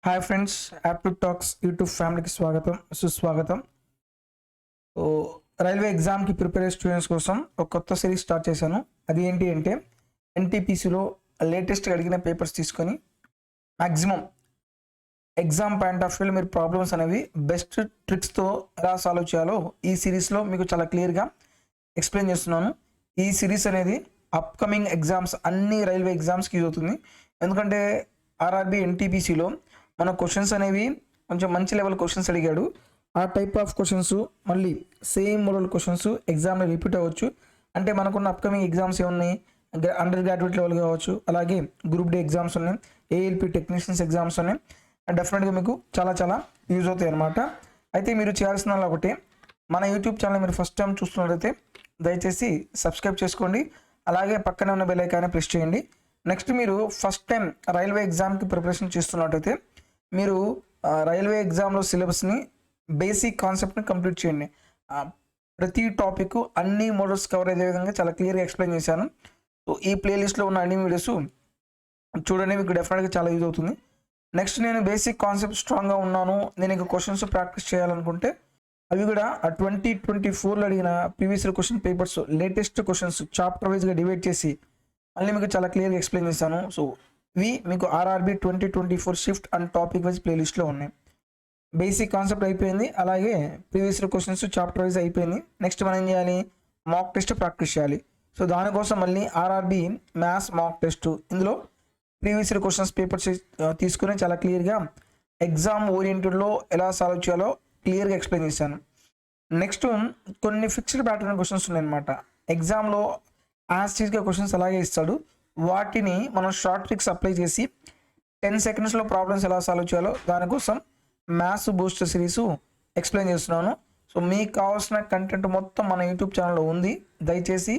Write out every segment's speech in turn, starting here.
Hi friends, aptitude talks YouTube ఫ్యామిలీకి స్వాగతం సుస్వాగతం. సో రైల్వే ఎగ్జామ్కి ప్రిపేర్ అయ్యే స్టూడెంట్స్ కోసం ఒక కొత్త సిరీస్ స్టార్ట్ చేశాను. అది ఏంటి అంటే ఎన్టీపీసీలో లేటెస్ట్గా అడిగిన పేపర్స్ తీసుకొని మ్యాక్సిమం ఎగ్జామ్ పాయింట్ ఆఫ్ వ్యూలో మీరు ప్రాబ్లమ్స్ అనేవి బెస్ట్ ట్రిక్స్తో ఎలా సాల్వ్ చేయాలో ఈ సిరీస్లో మీకు చాలా క్లియర్గా ఎక్స్ప్లెయిన్ చేస్తున్నాను. ఈ సిరీస్ అనేది అప్కమింగ్ ఎగ్జామ్స్ అన్ని రైల్వే ఎగ్జామ్స్కి యూజ్ అవుతుంది. ఎందుకంటే ఆర్ఆర్బీ ఎన్టీపీసీలో మన క్వశ్చన్స్ అనేవి కొంచెం మంచి లెవెల్ క్వశ్చన్స్ అడిగాడు. ఆ టైప్ ఆఫ్ క్వశ్చన్స్ మళ్ళీ సేమ్ మోడల్ క్వశ్చన్స్ ఎగ్జామ్లో రిపీట్ అవ్వచ్చు. అంటే మనకున్న అప్కమింగ్ ఎగ్జామ్స్ ఏమున్నాయి, అండర్ గ్రాడ్యుయేట్ లెవెల్ కావచ్చు, అలాగే గ్రూప్ డి ఎగ్జామ్స్ ఉన్నాయి, ఏఎల్పి టెక్నీషియన్స్ ఎగ్జామ్స్ ఉన్నాయి. డెఫినెట్గా మీకు చాలా చాలా యూజ్ అవుతాయి అన్నమాట. అయితే మీరు చేయాల్సిన ఒకటి, మన యూట్యూబ్ ఛానల్ మీరు ఫస్ట్ టైం చూస్తున్నట్లయితే దయచేసి సబ్స్క్రైబ్ చేసుకోండి, అలాగే పక్కనే ఉన్న బెల్ ఐకాన్ని ప్రెస్ చేయండి. నెక్స్ట్ మీరు ఫస్ట్ టైం రైల్వే ఎగ్జామ్కి ప్రిపరేషన్ చేస్తున్నట్టయితే మీరు రైల్వే ఎగ్జామ్లో సిలబస్ని బేసిక్ కాన్సెప్ట్ని కంప్లీట్ చేయండి. ప్రతి టాపిక్ అన్ని మోడల్స్ కవర్ అయ్యే విధంగా చాలా క్లియర్గా ఎక్స్ప్లెయిన్ చేశాను. సో ఈ ప్లేలిస్ట్లో ఉన్న అన్ని వీడియోస్ చూడండి, మీకు డెఫినెట్గా చాలా యూజ్ అవుతుంది. నెక్స్ట్ నేను బేసిక్ కాన్సెప్ట్ స్ట్రాంగ్గా ఉన్నాను, నేను ఇంకా క్వశ్చన్స్ ప్రాక్టీస్ చేయాలనుకుంటే అవి కూడా 2024లో అడిగిన previous question papers latest questions chapter వైజ్గా డివైడ్ చేసి మళ్ళీ మీకు చాలా క్లియర్గా ఎక్స్ప్లెయిన్ చేశాను. సో ఇవి మీకు RRB 2024 shift and topic wise ప్లేలిస్ట్లో ఉన్నాయి. బేసిక్ కాన్సెప్ట్ అయిపోయింది, అలాగే ప్రీవియస్ క్వశ్చన్స్ చాప్టర్ వైజ్ అయిపోయింది. నెక్స్ట్ మనం ఏం చేయాలి, మాక్ టెస్ట్ ప్రాక్టీస్ చేయాలి. సో దానికోసం మళ్ళీ ఆర్ఆర్బీ మ్యాథ్స్ మాక్ టెస్ట్, ఇందులో ప్రీవియస్ క్వశ్చన్స్ పేపర్స్ తీసుకుని చాలా క్లియర్గా ఎగ్జామ్ ఓరియంటెడ్లో ఎలా సాల్వ్ చేయాలో క్లియర్గా ఎక్స్ప్లెయిన్ చేశాను. నెక్స్ట్ కొన్ని ఫిక్స్డ్ ప్యాటర్న్ క్వశ్చన్స్ ఉన్నాయన్నమాట. ఎగ్జామ్లో యాస్టీస్గా క్వశ్చన్స్ అలాగే ఇస్తాడు, వాటిని మనం షార్ట్ ట్రిక్స్ అప్లై చేసి 10 సెకండ్స్లో ప్రాబ్లమ్స్ ఎలా సాల్వ్ చేయాలో దానికోసం మ్యాథ్స్ బూస్టర్ సిరీస్ ఎక్స్ప్లెయిన్ చేస్తున్నాను. సో మీకు కావాల్సిన కంటెంట్ మొత్తం మన యూట్యూబ్ ఛానల్లో ఉంది, దయచేసి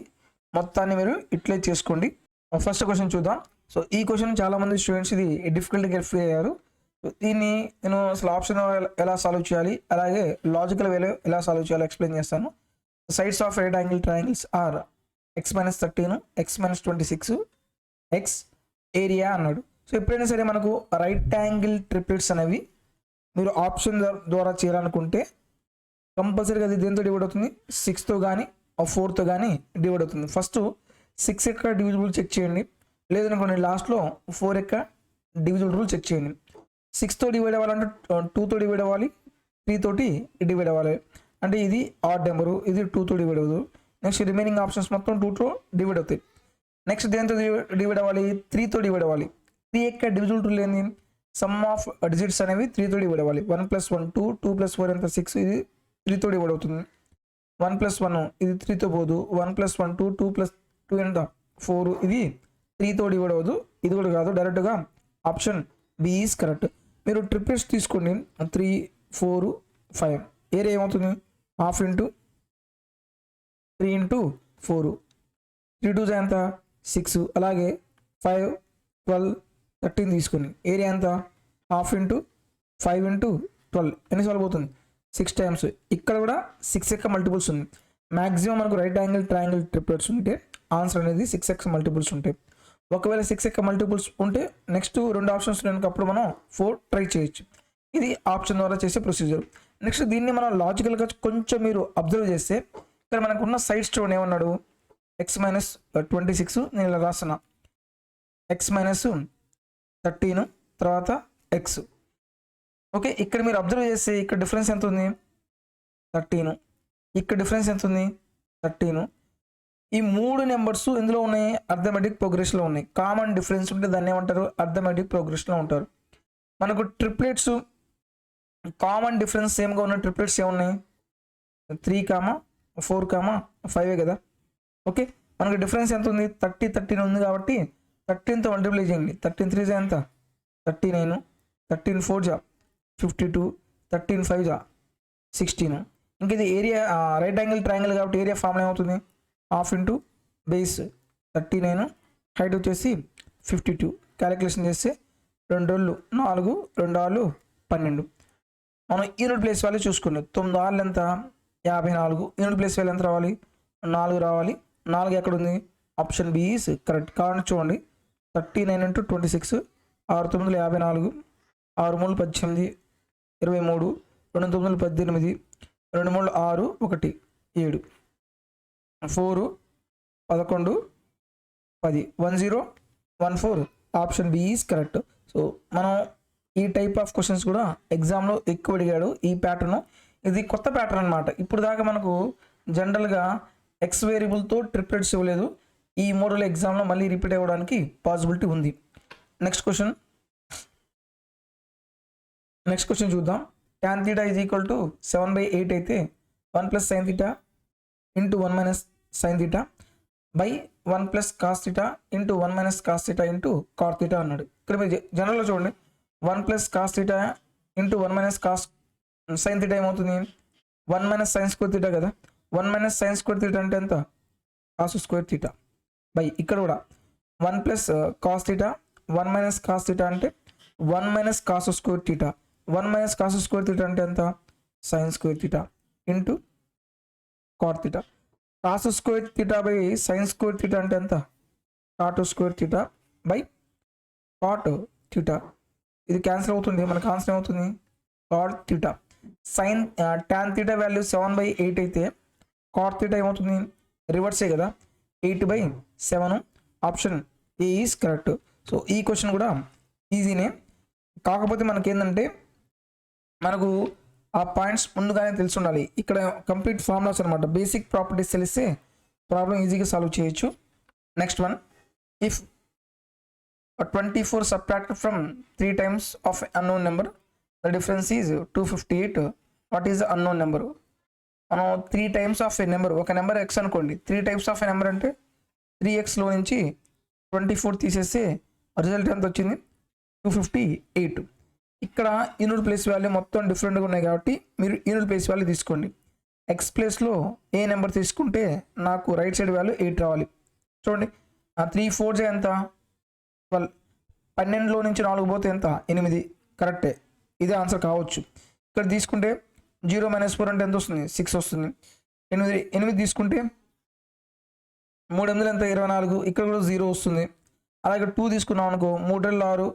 మొత్తాన్ని మీరు యూటిలైజ్ చేసుకోండి. ఫస్ట్ క్వశ్చన్ చూద్దాం. సో ఈ క్వశ్చన్ చాలామంది స్టూడెంట్స్ ఇది డిఫికల్ట్గా ఫీల్ అయ్యారు. దీన్ని నేను అసలు ఆప్షన్ ఎలా సాల్వ్ చేయాలి, అలాగే లాజికల్ వేలో ఎలా సాల్వ్ చేయాలో ఎక్స్ప్లెయిన్ చేస్తాను. Sides of right angle triangles are x-13, x-26, x area అన్నాడు. సో ఎప్పుడైనా సరే మనకు రైట్ యాంగిల్ ట్రిప్లెట్స్ అనేవి మీరు ఆప్షన్ ద్వారా చేయాలనుకుంటే కంపల్సరీగా అది దేంతో డివైడ్ అవుతుంది, 6తో కానీ 4తో కానీ డివైడ్ అవుతుంది. ఫస్ట్ 6 యొక్క డివిజిబుల్ చెక్ చేయండి, లేదనుకోండి లాస్ట్లో 4 యొక్క డివిజిబుల్ రూల్ చెక్ చేయండి. 6తో డివైడ్ అవ్వాలంటే 2తో డివైడ్ అవ్వాలి, 3 తోటి డివైడ్ అవ్వాలి. అంటే ఇది ఆడ్ నెంబరు, ఇది 2తో డివైడ్ అవ్వదు. నెక్స్ట్ రిమైనింగ్ ఆప్షన్స్ మొత్తం 2తో డివైడ్ అవుతాయి. నెక్స్ట్ దేంతో డివైడ్ అవ్వాలి, 3తో డివైడ్ అవ్వాలి. 3 యొక్క డివిజిబుల్ రూల్ ఏంది, సమ్ ఆఫ్ డిజిట్స్ అనేవి 3తో డివైడ్ అవ్వాలి. 1 + 1 2, 2 + 4 ఎంత 6, ఇది 3తో డివైడ్ అవుతుంది. 1 + 1 ఇది 3తో పోదు. 1 + 1 2, 2 + 2 ఎంత 4, ఇది 3తో డివైడ్ అవ్వదు. ఇది కూడా కాదు, డైరెక్ట్గా ఆప్షన్ బి ఈజ్ కరెక్ట్. మీరు ట్రిప్లెట్స్ తీసుకోండి, 3 4 5, ఏరియా ఏమవుతుంది, ½ × 3 × 4, 3 2 ఎంత 6, అలాగే 5 12 13 తీసుకుని ఏరియా ఎంత ½ × 5 × 12 ఎన్నిసార్లు పోతుంది, 6 టైమ్స్. ఇక్కడ కూడా 6 యొక్క మల్టిపుల్స్ ఉంది. మ్యాక్సిమం మనకు రైట్ యాంగిల్ ట్రయాంగిల్ ట్రిప్లెట్స్ ఉంటే ఆన్సర్ అనేది 6 యొక్క మల్టిపుల్స్ ఉంటాయి. ఒకవేళ 6 యొక్క మల్టిపుల్స్ ఉంటే నెక్స్ట్ 2 ఆప్షన్స్ అప్పుడు మనం 4 ట్రై చేయొచ్చు. ఇది ఆప్షన్ ద్వారా చేసే ప్రొసీజర్. నెక్స్ట్ దీన్ని మనం లాజికల్గా కొంచెం మీరు అబ్జర్వ్ చేస్తే ఇక్కడ మనకున్న సైడ్స్ చూడండి, ఏమన్నాడు, x-26 నేను ఇలా రాస్తున్నా, x-13 తర్వాత x. ఓకే, ఇక్కడ మీరు అబ్జర్వ్ చేస్తే ఇక్కడ డిఫరెన్స్ ఎంత ఉంది, 13. ఇక్కడ డిఫరెన్స్ ఎంత ఉంది, 13. ఈ 3 నెంబర్స్ ఎందులో ఉన్నాయి, అర్థమెటిక్ ప్రోగ్రెస్లో ఉన్నాయి. కామన్ డిఫరెన్స్ ఉంటే దాన్ని ఏమంటారు, అర్థమెటిక్ ప్రోగ్రెస్లో ఉంటారు. మనకు ట్రిప్లెట్స్ కామన్ డిఫరెన్స్ సేమ్గా ఉన్న ట్రిప్లెట్స్ ఏమున్నాయి, 3, 4, 5 కదా. ఓకే, మనకు డిఫరెన్స్ ఎంత ఉంది, 30 13 ఉంది కాబట్టి 13తో మల్టిప్లై చేయండి. 13 3 ఎంత 39, 13 4 52, 13 5 16. ఇంక ఇది ఏరియా రైట్ యాంగిల్ ట్రయాంగిల్ కాబట్టి ఏరియా ఫార్ములా ఏమవుతుంది, ½ × బేస్ 39, హైట్ వచ్చేసి 52. క్యాలిక్యులేషన్ చేస్తే 2 2 4, 2 6 12. మనం యూనిట్ ప్లేస్ వాల్యూ చూసుకున్నాం, 9 6 ఎంత 54. యూనిట్ ప్లేస్ వాల్యూ ఎంత రావాలి, 4 రావాలి. 4 ఎక్కడ ఉంది, ఆప్షన్ బి ఈజ్ కరెక్ట్. కారణం చూడండి, 39 × 26 6 9 54, 6 3 18 23 2 9 18 2 3 6 1 7 4 11 10 1014 ఆప్షన్ బి ఈజ్ కరెక్ట్. సో మనం ఈ టైప్ ఆఫ్ క్వశ్చన్స్ కూడా ఎగ్జామ్లో ఎక్కువ అడిగాడు ఈ ప్యాటర్న్. ఇది కొత్త ప్యాటర్న్ అనమాట. ఇప్పుడు దాకా మనకు జనరల్గా ఎక్స్ వేరియబుల్తో ట్రిప్లెట్స్ ఇవ్వలేదు. ఈ మోడల్ ఎగ్జామ్లో మళ్ళీ రిపీట్ అవ్వడానికి పాసిబిలిటీ ఉంది. నెక్స్ట్ క్వశ్చన్ చూద్దాం. tan θ ఈజ్ ఈక్వల్ టు 7/8 అయితే 1 + sin θ into 1 - sin θ by 1 + cos θ into 1 - cos θ into cot θ అన్నాడు. ఇక్కడ మీరు జనరల్గా చూడండి, 1 + cos θ ఇంటూ 1 - cos sin θ ఏమవుతుంది? 1 - sin square θ కదా. 1 - sin square θ అంటే ఎంత? cos square θ బై ఇక్కడ కూడా 1 + cos θ 1 - cos θ అంటే 1 - cos square θ 1 - cos square θ అంటే ఎంత? sin square θ into cot θ. cos square θ by sin square θ అంటే ఎంత? cot square θ by cot θ. ఇది క్యాన్సిల్ అవుతుంది, మనకు ఆన్సర్ ఏమవుతుంది? cot θ. sin tan θ వాల్యూ 7/8 అయితే cot θ ఏమవుతుంది? రివర్సే కదా, 8/7. Option A is correct. So ఈ క్వశ్చన్ కూడా ఈజీనే. కాకపోతే మనకేంటంటే మనకు ఆ పాయింట్స్ ముందుగానే తెలిసి ఉండాలి. ఇక్కడ కంప్లీట్ ఫార్ములాస్ అనమాట, బేసిక్ ప్రాపర్టీస్ తెలిస్తే ప్రాబ్లం ఈజీగా సాల్వ్ చేయొచ్చు. Next one, if 24 subtracted from 3 times of unknown number, the difference is 258. what is the unknown number? మనం 3 times of a నెంబర్, ఒక నెంబర్ ఎక్స్ అనుకోండి, 3 types of a నెంబర్ అంటే 3xలో నుంచి 24 తీసేస్తే result ఎంత వచ్చింది? 258. ఇక్కడ యూనిట్ ప్లేస్ వాల్యూ మొత్తం డిఫరెంట్గా ఉన్నాయి కాబట్టి మీరు యూనిట్ ప్లేస్ వాల్యూ తీసుకోండి. ఎక్స్ ప్లేస్లో ఏ నెంబర్ తీసుకుంటే నాకు రైట్ సైడ్ వాల్యూ 8 రావాలి. చూడండి, 3 4 ఎంత? 12. 12లో నుంచి 4 పోతే ఎంత? 8. కరెక్టే, ఇదే ఆన్సర్ కావచ్చు. ఇక్కడ తీసుకుంటే 0 - 4 అంటే ఎంత వస్తుంది? 6 వస్తుంది. 8 తీసుకుంటే 3 8 ఎంత? 24. ఇక్కడ కూడా 0 వస్తుంది. అలాగే 2 తీసుకున్నాం అనుకో, 3 6,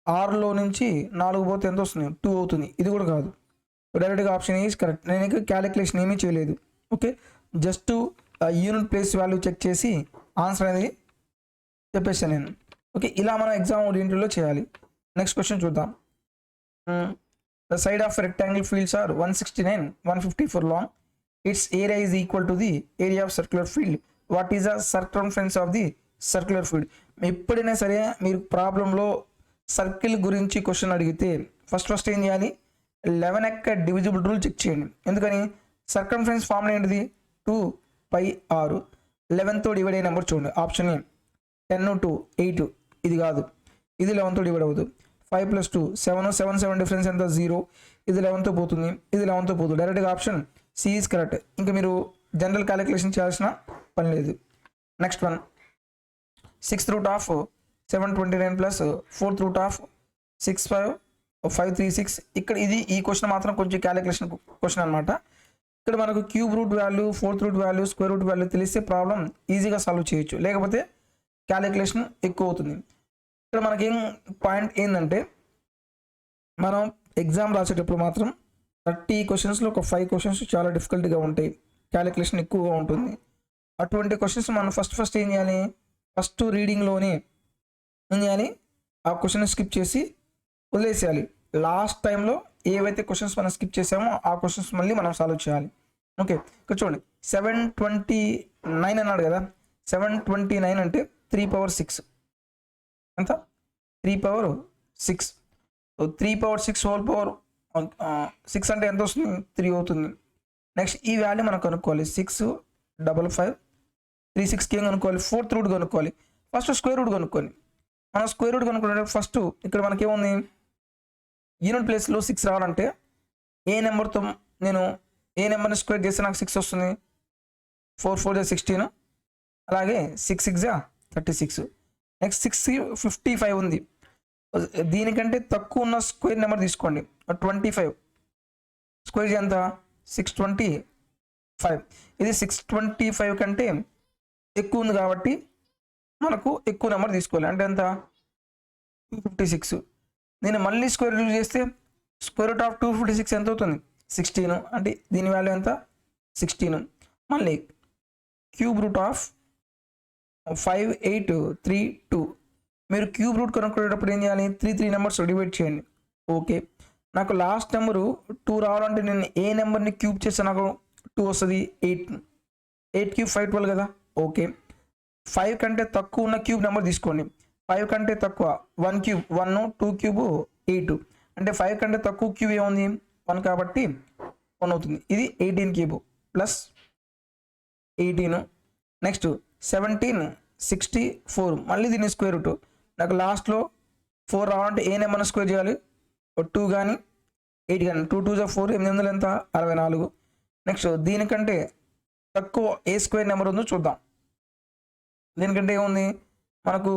6లో నుంచి 4 పోతే ఎంత వస్తుంది? 2 అవుతుంది. ఇది కూడా కాదు. డైరెక్ట్గా ఆప్షన్ ఈజ్ కరెక్ట్. నేను ఇంకా క్యాలిక్యులేషన్ ఏమీ చేయలేదు. Okay, just unit place value check చేసి ఆన్సర్ అనేది చెప్పేసాను నేను. ఓకే, ఇలా మనం ఎగ్జామ్ ఓరియంటెడ్లో చేయాలి. నెక్స్ట్ క్వశ్చన్ చూద్దాం. The side of rectangle fields are 169 154 long. its area is equal to the area of circular field. what is the circumference of the circular field? ఎప్పుడైనా సరే మీరు ప్రాబ్లంలో సర్కిల్ గురించి క్వశ్చన్ అడిగితే ఫస్ట్ ఏం చేయాలి? 11 యొక్క డివిజిబుల్ రూల్ చెక్ చేయండి. ఎందుకని? సర్కంఫరెన్స్ ఫార్ములా ఏంటిది? 2πr. 11తో డివైడ్ అయ్యే నెంబర్ చూడండి. Option A 10 2 8. ఇది కాదు, ఇది 11తో డివైడ్ అవ్వదు. 5 + 2 7 7 7 డిఫరెన్స్ ఎంత? 0. ఇది 11తో పోతుంది, ఇది 11తో పోతుంది. డైరెక్ట్గా ఆప్షన్ సి ఈజ్ కరెక్ట్. ఇంకా మీరు జనరల్ క్యాలిక్యులేషన్ చేయాల్సిన పని లేదు. Next one, 6th root of 729 plus 4th root of 65536. ఇక్కడ ఇది ఈ క్వశ్చన్ మాత్రం కొంచెం క్యాలిక్యులేషన్ క్వశ్చన్ అనమాట. ఇక్కడ మనకు cube root value, 4th root value, square root value తెలిస్తే ప్రాబ్లం ఈజీగా సాల్వ్ చేయొచ్చు, లేకపోతే క్యాలిక్యులేషన్ ఎక్కువ అవుతుంది. ఇక్కడ మనకేం పాయింట్ ఏంటంటే మనం ఎగ్జామ్ రాసేటప్పుడు మాత్రం 30 క్వశ్చన్స్లో ఒక 5 క్వశ్చన్స్ చాలా డిఫికల్ట్గా ఉంటాయి, క్యాలిక్యులేషన్ ఎక్కువగా ఉంటుంది. అటువంటి క్వశ్చన్స్ మనం ఫస్ట్ ఏం చేయాలి? ఫస్ట్ రీడింగ్లోనే ఏం చేయాలి? ఆ క్వశ్చన్ స్కిప్ చేసి వదిలేసేయాలి. లాస్ట్ టైంలో ఏవైతే క్వశ్చన్స్ మనం స్కిప్ చేసామో ఆ క్వశ్చన్స్ మళ్ళీ మనం సాల్వ్ చేయాలి. ఓకే, ఇక్కడ చూడండి, 729 అన్నాడు కదా. 729 అంటే 3/6 ఎంత? 3/6. 3/6 హోల్ పవర్ 6 అంటే ఎంత వస్తుంది? 3 అవుతుంది. నెక్స్ట్ ఈ వాల్యూ మనం కనుక్కోవాలి. 655 36కి ఏం కనుక్కోవాలి? 4th రూట్ కనుక్కోవాలి. ఫస్ట్ స్క్వేర్ రూట్ కనుక్కోండి. మనం స్క్వేర్ రూట్ కనుక్కుంటే ఫస్ట్ ఇక్కడ మనకేముంది? యూనిట్ ప్లేస్లో 6 రావాలంటే ఏ నెంబర్తో నేను ఏ నెంబర్ని స్క్వేర్ చేస్తే నాకు 6 వస్తుంది? 4 4 16, అలాగే 6 6 36. నెక్స్ట్ 655 ఉంది. దీనికంటే తక్కువ ఉన్న స్క్వేర్ నెంబర్ తీసుకోండి. 25 స్క్వేర్ ఎంత? 625. ఇది 625 కంటే ఎక్కువ ఉంది కాబట్టి మనకు ఎక్కువ నెంబర్ తీసుకోవాలి. అంటే ఎంత? 256. దీన్ని మళ్ళీ స్క్వేర్ రూట్ చేస్తే స్క్వేర్ రూట్ ఆఫ్ 256 ఎంత అవుతుంది 16, అంటే దీని వాల్యూ ఎంత 16. మళ్ళీ క్యూబ్ రూట్ ఆఫ్ 5832. మీరు క్యూబ్ రూట్ కనుక్కునేటప్పుడు ఏం చేయాలి, 3 నెంబర్స్ డివైడ్ చేయండి. ఓకే, నాకు లాస్ట్ నెంబరు 2 రావాలంటే నేను ఏ నెంబర్ని క్యూబ్ చేస్తే నాకు 2 వస్తుంది, 8 క్యూబ్ 512 కదా. ఓకే, 5 కంటే తక్కువ ఉన్న క్యూబ్ నెంబర్ తీసుకోండి. 5 కంటే తక్కువ 1 క్యూబ్ 1, 2 క్యూబ్ 8, అంటే 5 కంటే తక్కువ క్యూబ్ ఏముంది 1 కాబట్టి 1 అవుతుంది. ఇది 18 క్యూబ్ ప్లస్ 18. నెక్స్ట్ 1764, మళ్ళీ దీన్ని స్క్వేర్ రూట్. నాకు లాస్ట్లో 4 రావాలంటే ఏ నెంబర్ని స్క్వేర్ చేయాలి, 2 కానీ 8 కానీ. 2 2 4, 8 ఎంత 64. నెక్స్ట్ దీనికంటే తక్కువ ఏ స్క్వేర్ నెంబర్ ఉందో చూద్దాం. దీనికంటే ఏముంది మనకు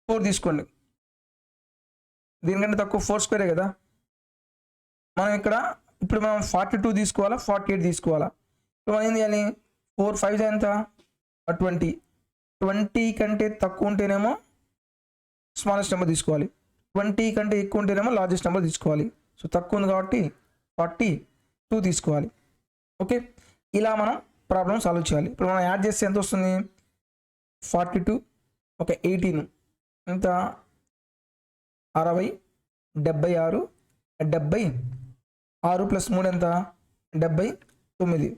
4 తీసుకోండి. దీనికంటే తక్కువ 4 స్క్వేరే కదా. మనం ఇక్కడ ఇప్పుడు మనం 42 తీసుకోవాలా 48 తీసుకోవాలా. ఇప్పుడు మనం ఏం చేయాలి, 4 5 ఎంత 20. 20 కంటే తక్కువ ఉంటేనేమో స్మాలెస్ట్ నెంబర్ తీసుకోవాలి, 20 కంటే ఎక్కువ ఉంటేనేమో లార్జెస్ట్ నెంబర్ తీసుకోవాలి. సో తక్కువ ఉంది కాబట్టి 42 తీసుకోవాలి. ఓకే, ఇలా మనం ప్రాబ్లమ్ సాల్వ్ చేయాలి. ఇప్పుడు మనం యాడ్ చేస్తే ఎంత వస్తుంది, 42 ఒక 18 ఎంత 60, 76, 76 ప్లస్ 3 ఎంత 79.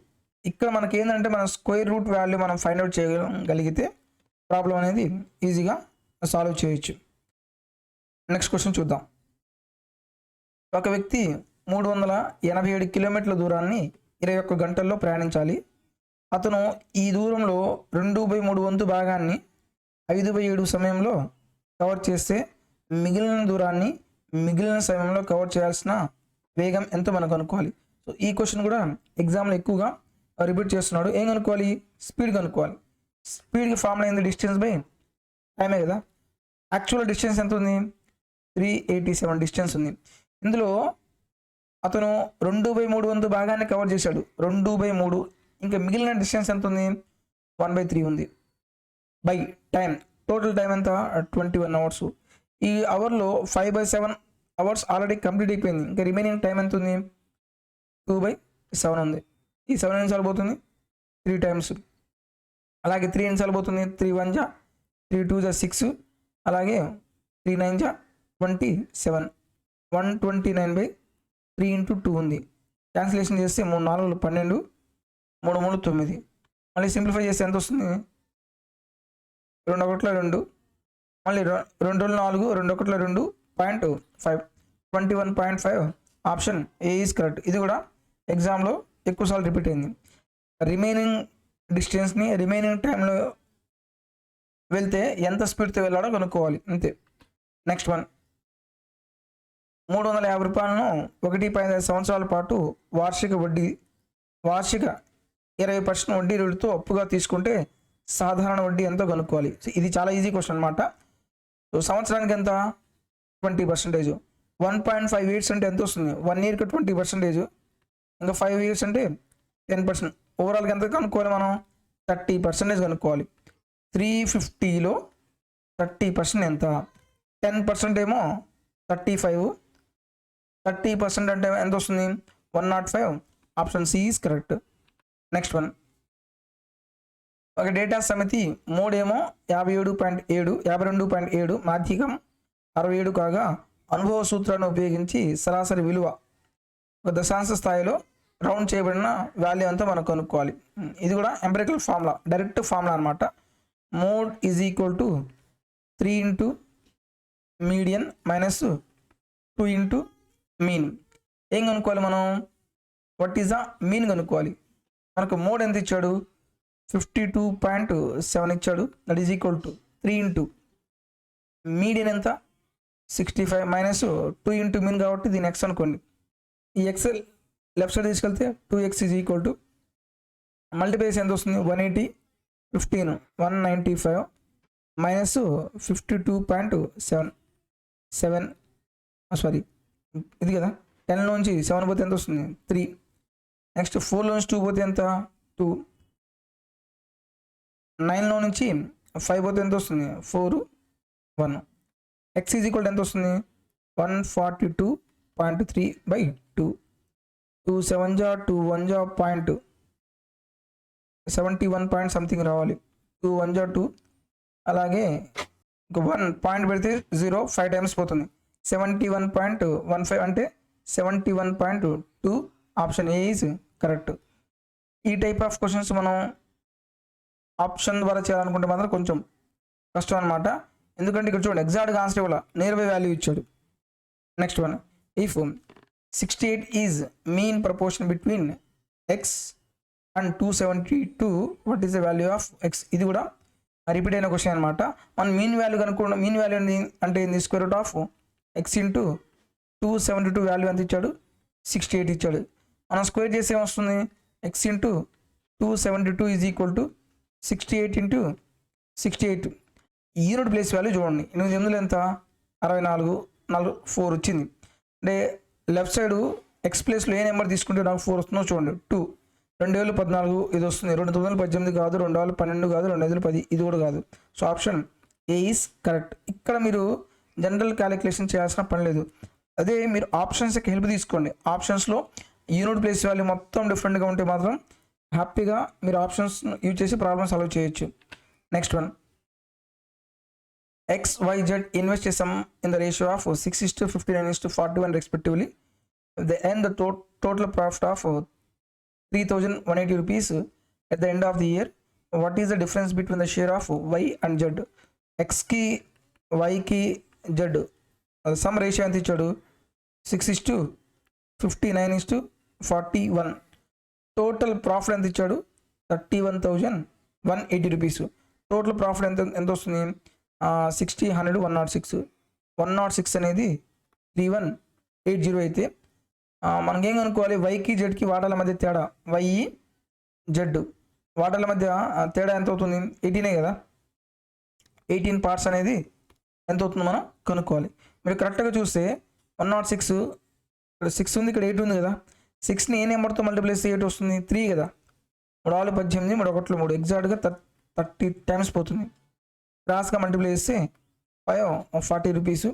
ఇక్కడ మనకి ఏంటంటే మన స్క్వేర్ రూట్ వాల్యూ మనం ఫైండ్ అవుట్ చేయగలిగితే ప్రాబ్లం అనేది ఈజీగా సాల్వ్ చేయొచ్చు. నెక్స్ట్ క్వశ్చన్ చూద్దాం. ఒక వ్యక్తి 387 కిలోమీటర్ల దూరాన్ని 21 గంటల్లో ప్రయాణించాలి. అతను ఈ దూరంలో 2/3 వంతు భాగాన్ని 5/7 సమయంలో కవర్ చేస్తే మిగిలిన దూరాన్ని మిగిలిన సమయంలో కవర్ చేయాల్సిన వేగం ఎంతో మనం కనుక్కోవాలి. సో ఈ క్వశ్చన్ కూడా ఎగ్జామ్లో ఎక్కువగా రిపీట్ చేస్తున్నాడు. ఏం కనుక్కోవాలి, స్పీడ్ కనుక్కోవాలి. స్పీడ్కి ఫార్ములా ఏంది, డిస్టెన్స్ బై టైమే కదా. యాక్చువల్ డిస్టెన్స్ ఎంత ఉంది, 387 డిస్టెన్స్ ఉంది. ఇందులో అతను 2/3 వంతు భాగాన్ని కవర్ చేశాడు, 2/3. ఇంకా మిగిలిన డిస్టెన్స్ ఎంత ఉంది, 1/3 ఉంది. బై టైం, టోటల్ టైం ఎంత 21 అవర్స్. ఈ అవర్లో 5/7 అవర్స్ ఆల్రెడీ కంప్లీట్ అయిపోయింది. ఇంకా రిమైనింగ్ టైం ఎంత ఉంది, 2/7 ఉంది. ఈ 7 ఎన్నిసార్లు పోతుంది, 3 టైమ్స్. అలాగే 3 ఎన్నిసార్లు పోతుంది, 3 1 జా 3 2 జా 6, అలాగే 3 9 జా 27, 129/3 × 2 ఉంది. క్యాన్సిలేషన్ చేస్తే 3 4 12, 3 3 9. మళ్ళీ సింప్లిఫై చేస్తే ఎంత వస్తుంది, 2 1 2, మళ్ళీ 2 2 4, 2 1 2, 0.5, 21.5. Option A is correct. ఇది కూడా ఎగ్జామ్లో ఎక్కువసార్లు రిపీట్ అయింది. రిమైనింగ్ డిస్టెన్స్ని రిమైనింగ్ టైంలో వెళ్తే ఎంత స్పీడ్తో వెళ్ళాడో కనుక్కోవాలి, అంతే. నెక్స్ట్ వన్, 350 రూపాయలను 1.5 సంవత్సరాల పాటు వార్షిక 20% వడ్డీ రేటుతో అప్పుగా తీసుకుంటే సాధారణ వడ్డీ ఎంతో కనుక్కోవాలి. ఇది చాలా ఈజీ క్వశ్చన్ అనమాట. సో సంవత్సరానికి ఎంత 20%, 1.5 ఇయర్స్ అంటే ఎంత వస్తుంది, 1 ఇయర్కి 20%, ఇంకా 5 ఇయర్స్ అంటే 10%. ఓవరాల్గా ఎంత కనుక్కోవాలి మనం, 30% కనుక్కోవాలి. 350లో 30% ఎంత, 10% ఏమో 35, 30% అంటే ఎంత వస్తుంది 105. Option C is correct. Next one, ఒక డేటా సమితి మోడేమో 52.7 మాధ్యకం 67 కాగా అనుభవ సూత్రాన్ని ఉపయోగించి సరాసరి విలువ ఒక దశాంశ స్థాయిలో రౌండ్ చేయబడిన వాల్యూ అంతా మనం కనుక్కోవాలి. ఇది కూడా ఎంపిరికల్ ఫార్ములా, డైరెక్ట్ ఫార్ములా అనమాట. Mode is equal to 3 × median minus 2 × mean. ఏం కనుక్కోవాలి మనం, వాట్ ఈజ్ ద మీన్ కనుక్కోవాలి. మనకు మోడ్ ఎంత ఇచ్చాడు, 52.7 ఇచ్చాడు. That is equal to 3 × median ఎంత 65 మైనస్ 2 × మీన్ కాబట్టి దీని ఎక్స్ అనుకోండి. ఈ ఎక్స్ లెఫ్ట్ సైడ్ తీసుకెళ్తే 2x is equal to multiplies ఎంత వస్తుంది, 180, 15, 195 మైనస్ 52.7 సారీ ఇది కదా. 10లోంచి 7 పోతే ఎంత వస్తుంది 3. నెక్స్ట్ 4లోంచి 2 పోతే ఎంత 2. 9లో నుంచి 5 పోతే ఎంత వస్తుంది 4, 1. ఎక్స్ ఈజ్ ఈక్వల్ ఎంత వస్తుంది 142.3/2. 2 7 జా 2 1 జా 0.71 పాయింట్ సంథింగ్ రావాలి. 2 1 జా 2, అలాగే ఇంక 1 పాయింట్ పెడితే 0 5 టైమ్స్ పోతుంది. 71.15 అంటే 71.2. Option A is correct. ఈ టైప్ ఆఫ్ క్వశ్చన్స్ మనం ఆప్షన్ ద్వారా చేయాలనుకుంటే మాత్రం కొంచెం కష్టం అనమాట. ఎందుకంటే ఇక్కడ చూడండి ఎగ్జాక్ట్గా ఆన్సర్ ఇవ్వాల, నియర్ బై వాల్యూ ఇచ్చాడు. Next one, if 68 is mean proportion between X and 272, what is the value of X? ఇది కూడా రిపీట్ అయిన క్వశ్చన్ అనమాట. మనం మీన్ వాల్యూ కనుక్కున్నాం. మీన్ వాల్యూ అంటే square root of X into 272 value ఎంత ఇచ్చాడు? 68 ఇచ్చాడు. మనం స్క్వేర్ చేస్తే ఏమొస్తుంది? X into 272 is equal to 68 into 68. Unit place value చూడండి. 8 ఎంత? 64 4 వచ్చింది. అంటే లెఫ్ట్ సైడ్ ఎక్స్ ప్లేస్లో ఏ నెంబర్ తీసుకుంటే నాకు 4 వస్తుందో చూడండి. 2 2014 ఇది వస్తుంది. 2018 కాదు, 2012 కాదు, 2010 ఇది కూడా కాదు. So option A is correct. ఇక్కడ మీరు జనరల్ క్యాలిక్యులేషన్ చేయాల్సిన పని లేదు. అదే మీరు ఆప్షన్స్కి హెల్ప్ తీసుకోండి. ఆప్షన్స్లో యూనిట్ ప్లేస్ వాల్యూ మొత్తం డిఫరెంట్గా ఉంటే మాత్రం హ్యాపీగా మీరు ఆప్షన్స్ యూజ్ చేసి ప్రాబ్లమ్ సాల్వ్ చేయొచ్చు. Next one, XYZ invest a sum in the ratio of 6:59:41 respectively. They earn the total profit of 3,180 rupees at the end of the year. What is the difference between the share of Y and Z? X ki Y ki Z sum ratio ఎంత ఇచ్చాడు? 6:59:41. Total profit ఎంత ఇచ్చాడు? 31,180 rupees. Total profit ఎంత వస్తుంది? 60 100 106. 106 అనేది 3180 అయితే మనకేం కనుక్కోవాలి? వైకి జెడ్కి వాటాల మధ్య తేడా. వై జెడ్ వాటాల మధ్య తేడా ఎంత అవుతుంది? 18 కదా. 18 పార్ట్స్ అనేది ఎంత అవుతుంది మనం కనుక్కోవాలి. మీరు కరెక్ట్గా చూస్తే 106 ఇక్కడ 6 ఉంది, ఇక్కడ 8 ఉంది కదా. 6ని ఏ నెంబర్తో మల్టిప్లై చేస్తే 8 వస్తుంది? 3 కదా. 3 18 3 1 3 ఎగ్జాక్ట్గా 30 టైమ్స్ పోతుంది. క్రాస్గా మల్టిప్లై చేస్తే 40 rupees.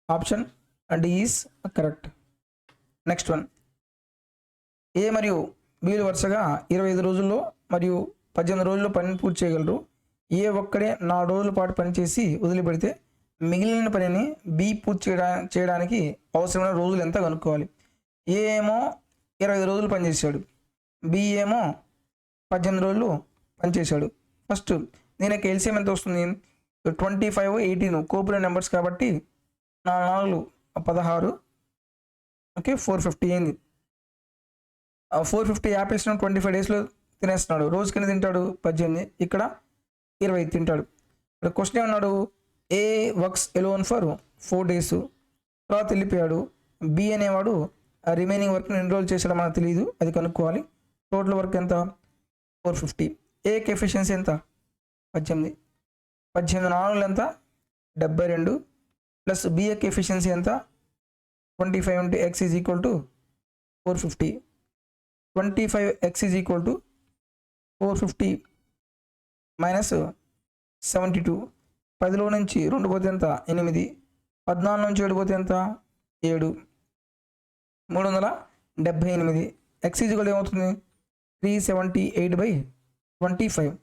Option D is correct. Next one, A మరియు బీలు వరుసగా 25 రోజుల్లో మరియు 18 రోజుల్లో పనిని పూర్తి చేయగలరు. ఏ ఒక్కడే 4 రోజుల పాటు పనిచేసి వదిలిపెడితే మిగిలిన పనిని బి పూర్తి చేయడానికి అవసరమైన రోజులు ఎంత కనుక్కోవాలి. ఏ ఏమో 25 రోజులు పనిచేశాడు, బి ఏమో 18 రోజులు పనిచేశాడు. ఫస్ట్ దీనికి ఎల్సిఎం ఎంత వస్తుంది? 25 18 కోపుల నెంబర్స్ కాబట్టి 4 16, ఓకే 450 అయింది. 450 యాపిల్స్ను 25 డేస్లో తినేస్తున్నాడు. రోజు కింద తింటాడు 18, ఇక్కడ 20 తింటాడు. ఇక్కడ క్వశ్చన్ ఏమన్నాడు? ఏ వర్క్స్ ఎలోన్ ఫర్ 4 days, తర్వాత వెళ్ళిపోయాడు. బి అనేవాడు రిమైనింగ్ వర్క్ని ఎన్రోల్ చేసాడో మనకు తెలియదు, అది కనుక్కోవాలి. టోటల్ వర్క్ ఎంత? 450. ఏకి ఎఫిషియన్సీ ఎంత? 18. 18 4 ఎంత? 72 ప్లస్ బిఏకి ఎఫిషియన్సీ ఎంత? 25 into x is equal to 450. 25x is equal to 450 minus 72. 10లో నుంచి 2 పోతే ఎంత? 8. 14 నుంచి 7 పోతే ఎంత? 7. 378. x is equal to ఏమవుతుంది? 378/25.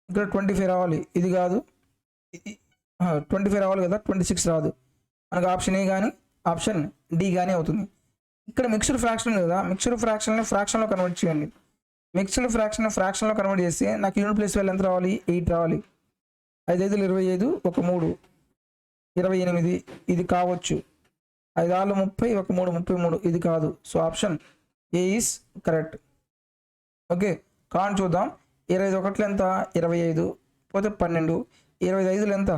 ఇక్కడ 25 రావాలి, ఇది కాదు. 25 రావాలి కదా, 26 రాదు. మనకు ఆప్షన్ ఏ కానీ ఆప్షన్ డి కానీ అవుతుంది. ఇక్కడ మిక్స్డ్ ఫ్రాక్షన్ కదా, మిక్స్డ్ ఫ్రాక్షన్లో కన్వర్ట్ చేయండి. మిక్స్డ్ ఫ్రాక్షన్లో కన్వర్ట్ చేస్తే నాకు యూనిట్ ప్లేస్ వాల్యూ ఎంత రావాలి? 8 రావాలి. 5 5 25, 1 3 28, ఇది కావచ్చు. 5 6 30, 1 3 33, ఇది కాదు. So option A is correct. Okay, కాన్ చూద్దాం. 21 ఎంత? 25 పోతే 12. 25 ఎంత?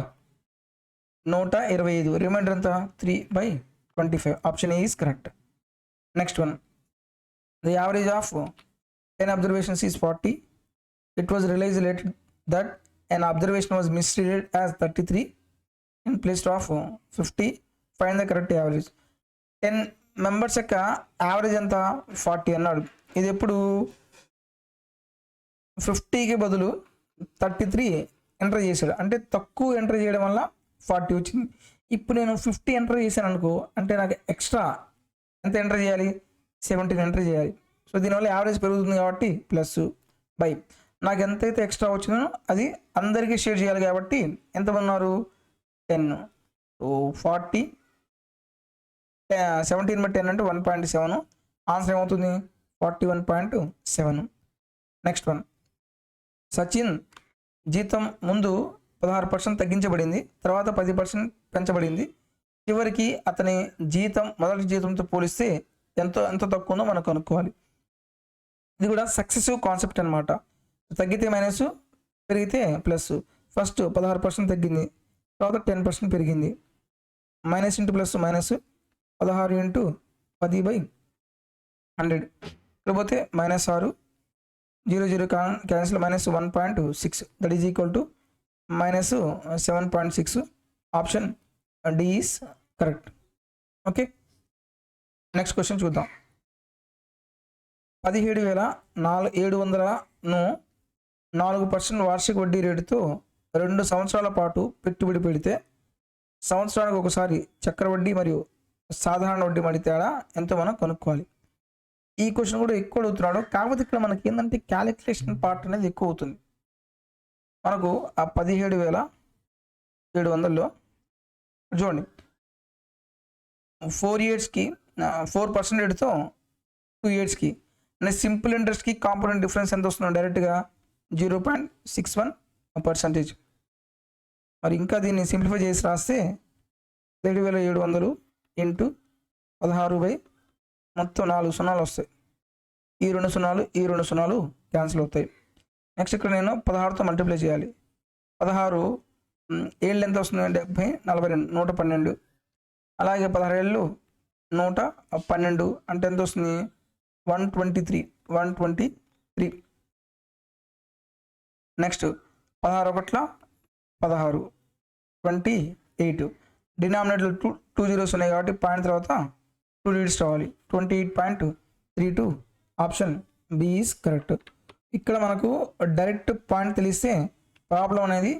125. రిమైండర్ ఎంత? 3/25. Option A is correct. Next one, the average of 10 observations is 40. It was realized later that an observation was misstated as 33 in place of 50. Find the correct average. 10 members యొక్క average ఎంత? 40 అన్నాడు. ఇది ఎప్పుడు? 50కి బదులు 33 enter చేశాడు, అంటే తక్కువ enter చేయడం వల్ల 40 వచ్చింది. ఇప్పుడు నేను 50 ఎంటర్ చేశాను అనుకో, అంటే నాకు ఎక్స్ట్రా ఎంత ఎంటర్ చేయాలి, 17 ఎంటర్ చేయాలి. సో దీనివల్ల యావరేజ్ పెరుగుతుంది కాబట్టి ప్లస్ బై నాకు ఎంతైతే ఎక్స్ట్రా వచ్చిందో అది అందరికీ షేర్ చేయాలి కాబట్టి ఎంతమంది ఉన్నారు, 10. సో 40 17/10 అంటే 1.7. ఆన్సర్ ఏమవుతుంది, 41.7. నెక్స్ట్ వన్, సచిన్ జీతం ముందు 16% తగ్గించబడింది, తర్వాత 10% పెంచబడింది. చివరికి అతని జీతం మొదటి జీతంతో పోలిస్తే ఎంత తక్కువ ఉందో మనం కనుక్కోవాలి. ఇది కూడా సక్సెసివ్ కాన్సెప్ట్ అనమాట. తగ్గితే మైనస్, పెరిగితే ప్లస్. ఫస్ట్ 16% తగ్గింది, తర్వాత 10% పెరిగింది. Minus into plus minus, 16 into 10/100. ఇక్కడ పోతే -6, 0 cancel, -1.6 that is equal to -7.6. Option D is correct. Okay, next question చూద్దాం. 17,700ను 4% వార్షిక వడ్డీ రేటుతో 2 సంవత్సరాల పాటు పెట్టుబడి పెడితే సంవత్సరానికి ఒకసారి చక్రవడ్డీ మరియు సాధారణ వడ్డీ మధ్య తేడా ఎంతో మనం కనుక్కోవాలి. ఈ క్వశ్చన్ కూడా ఎక్కువ అడుగుతున్నాడు, కాకపోతే ఇక్కడ మనకి ఏంటంటే క్యాలిక్యులేషన్ పార్ట్ అనేది ఎక్కువ అవుతుంది. మనకు ఆ 17,700లో చూడండి 4 ఇయర్స్కి 4% రేటుతో 2 ఇయర్స్కి, అంటే సింపుల్ ఇంట్రెస్ట్కి కాంపోనెంట్ డిఫరెన్స్ ఎంత వస్తుంది డైరెక్ట్గా 0.61%. మరి ఇంకా దీన్ని సింప్లిఫై చేసి రాస్తే 7,700 ఇంటూ 16 మొత్తం 4 సున్నాలు వస్తాయి. ఈ 2 సున్నాలు ఈ 2 సున్నాలు క్యాన్సిల్ అవుతాయి. నెక్స్ట్ ఇక్కడ నేను 16తో మల్టిప్లై చేయాలి. 16 ఏళ్ళు ఎంత వస్తుంది, 70, 42, 112. అలాగే 16 ఏళ్ళు 112 అంటే ఎంత వస్తుంది, 123. నెక్స్ట్ 16 ఒకట్ల 16, 28. డినామినేటర్లో 2 zeros ఉన్నాయి కాబట్టి పాయింట్ తర్వాత 2 digits రావాలి. 28.32. Option B is correct. ఇక్కడ మనకు డైరెక్ట్ పాయింట్ తెలిస్తే ప్రాబ్లం అనేది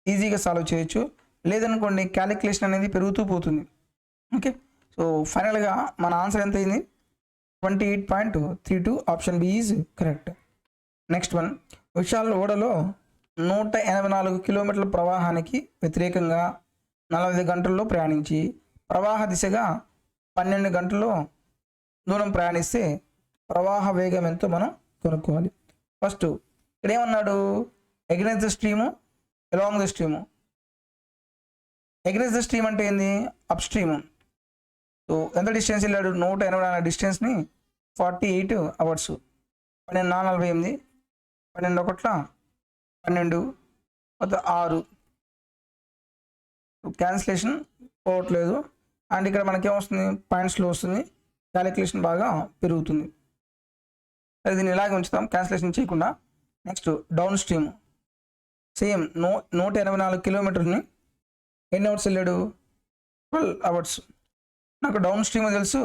ఈజీగా సాల్వ్ చేయొచ్చు, లేదనుకోండి క్యాలిక్యులేషన్ అనేది పెరుగుతూ పోతుంది. ఓకే, సో ఫైనల్గా మన ఆన్సర్ ఎంత అయింది, 28.32. Option B is correct. Next one, Vishal ఓడలో 184 కిలోమీటర్ల ప్రవాహానికి వ్యతిరేకంగా 40 గంటల్లో ప్రయాణించి ప్రవాహ దిశగా 12 గంటల్లో దూరం ప్రయాణిస్తే ప్రవాహ వేగం ఎంతో మనం కనుక్కోవాలి. ఫస్ట్ ఇక్కడ ఏమన్నాడు, against the stream, along the stream. Against the stream అంటే ఏంది, అప్ స్ట్రీము. సో ఎంత డిస్టెన్స్ వెళ్ళాడు, 184 డిస్టెన్స్ని 48 అవర్స్. 12 12 ఒకట్ల 12, 6. క్యాన్సిలేషన్ పోవట్లేదు, అండ్ ఇక్కడ మనకేమొస్తుంది, పాయింట్స్లో వస్తుంది, క్యాలిక్యులేషన్ బాగా పెరుగుతుంది. అది దీన్ని ఇలాగే ఉంచుతాం క్యాన్సిలేషన్ చేయకుండా. నెక్స్ట్ డౌన్ స్ట్రీమ్, సేమ్ 184 కిలోమీటర్ని ఎన్ని అవర్స్ వెళ్ళాడు, 12 అవర్స్. నాకు డౌన్ స్ట్రీమ్ తెలుసు,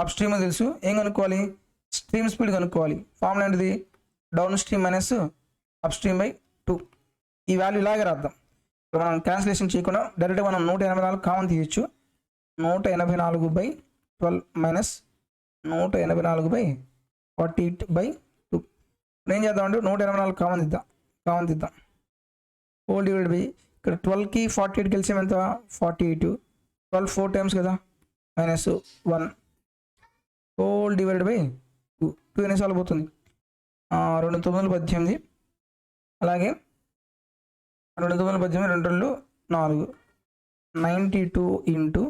అప్ స్ట్రీమ్ తెలుసు, ఏం కనుక్కోవాలి, స్ట్రీమ్ స్పీడ్ కనుక్కోవాలి. ఫార్ములా ఏంటిది, down stream minus up stream by 2. ఈ వాల్యూ ఇలాగే రాద్దాం. ఇప్పుడు మనం క్యాన్సిలేషన్ చేయకుండా డైరెక్ట్గా మనం 184 కామన్ తీయచ్చు. 184/12 మైనస్ 184/48/2. ఏం చేద్దామంటే 184 కామన్ తీద్దాం. హోల్ డివైడ్ బై, ఇక్కడ 12కి 48 కలిసి ఎంత, 48. 12 4 టైమ్స్ కదా, -1. హోల్ డివైడ్ బై 2 ఎన్నిసార్లు పోతుంది, 2 9 18. అలాగే 2 9 18, 2 4. 92 ఇంటూ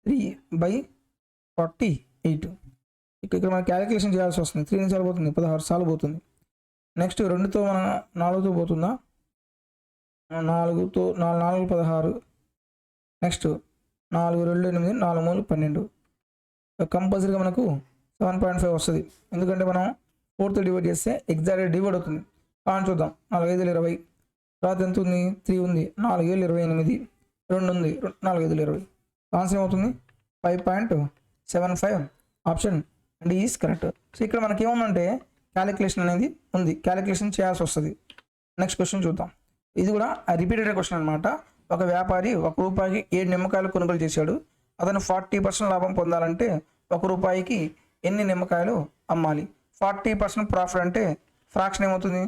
3/48. ఇక్కడ మనం క్యాలిక్యులేషన్ చేయాల్సి వస్తుంది. 3 ఎన్నిసార్లు పోతుంది, 16 సార్లు పోతుంది. నెక్స్ట్ 2తో మనం 4తో పోతుందా, 4తో 4 16. నెక్స్ట్ 4 2 8, 4 3 12. కంపల్సరీగా మనకు 7.5 వస్తుంది, ఎందుకంటే మనం 4తో డివైడ్ చేస్తే ఎగ్జాక్ట్గా డివైడ్ అవుతుంది. కానీ చూద్దాం, 4 5 20. తర్వాత ఎంత ఉంది, 3 ఉంది, 4 7 28. 2 ఉంది, 4 5 20. ఆన్సర్ ఏమవుతుంది, 5.75. Option D is correct. So ఇక్కడ మనకి ఏముందంటే క్యాలిక్యులేషన్ అనేది ఉంది, క్యాలిక్యులేషన్ చేయాల్సి వస్తుంది. నెక్స్ట్ క్వశ్చన్ చూద్దాం. ఇది కూడా రిపీటెడ్ క్వశ్చన్ అనమాట. ఒక వ్యాపారి ₹1కి 7 నిమ్మకాయలు కొనుగోలు చేశాడు. అతను 40% లాభం పొందాలంటే ₹1కి ఎన్ని నిమ్మకాయలు అమ్మాలి? 40% ప్రాఫిట్ అంటే ఫ్రాక్షన్ ఏమవుతుంది?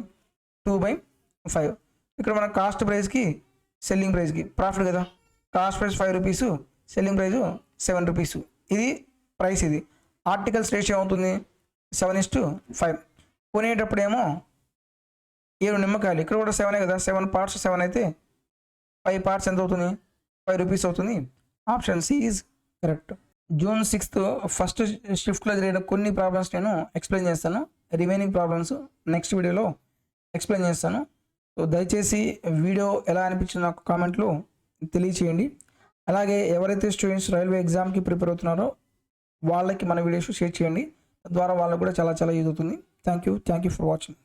2/5. ఇక్కడ మన కాస్ట్ ప్రైస్కి సెల్లింగ్ ప్రైస్కి ప్రాఫిట్ కదా. Cost price ₹5, selling price ₹7. ఇది ప్రైస్. ఇది ఆర్టికల్స్ రేషియో ఏమవుతుంది? 7:5. కొనేటప్పుడేమో 7 నిమ్మకాయలు, ఇక్కడ కూడా 7 కదా. 7 parts 7 అయితే 5 parts ఎంత అవుతుంది? ₹5 అవుతుంది. Option C is correct. June 6th first షిఫ్ట్లో జరిగిన కొన్ని ప్రాబ్లమ్స్ నేను ఎక్స్ప్లెయిన్ చేస్తాను. రిమైనింగ్ ప్రాబ్లమ్స్ నెక్స్ట్ వీడియోలో ఎక్స్ప్లెయిన్ చేస్తాను. సో దయచేసి వీడియో ఎలా అనిపించిందో నాకు కామెంట్లో తెలియచేయండి. అలాగే ఎవరైతే స్టూడెంట్స్ రైల్వే ఎగ్జామ్కి ప్రిపేర్ అవుతున్నారో వాళ్ళకి మన వీడియోస్ షేర్ చేయండి. తద్వారా వాళ్ళకు కూడా చాలా యూజ్ అవుతుంది. Thank you for watching.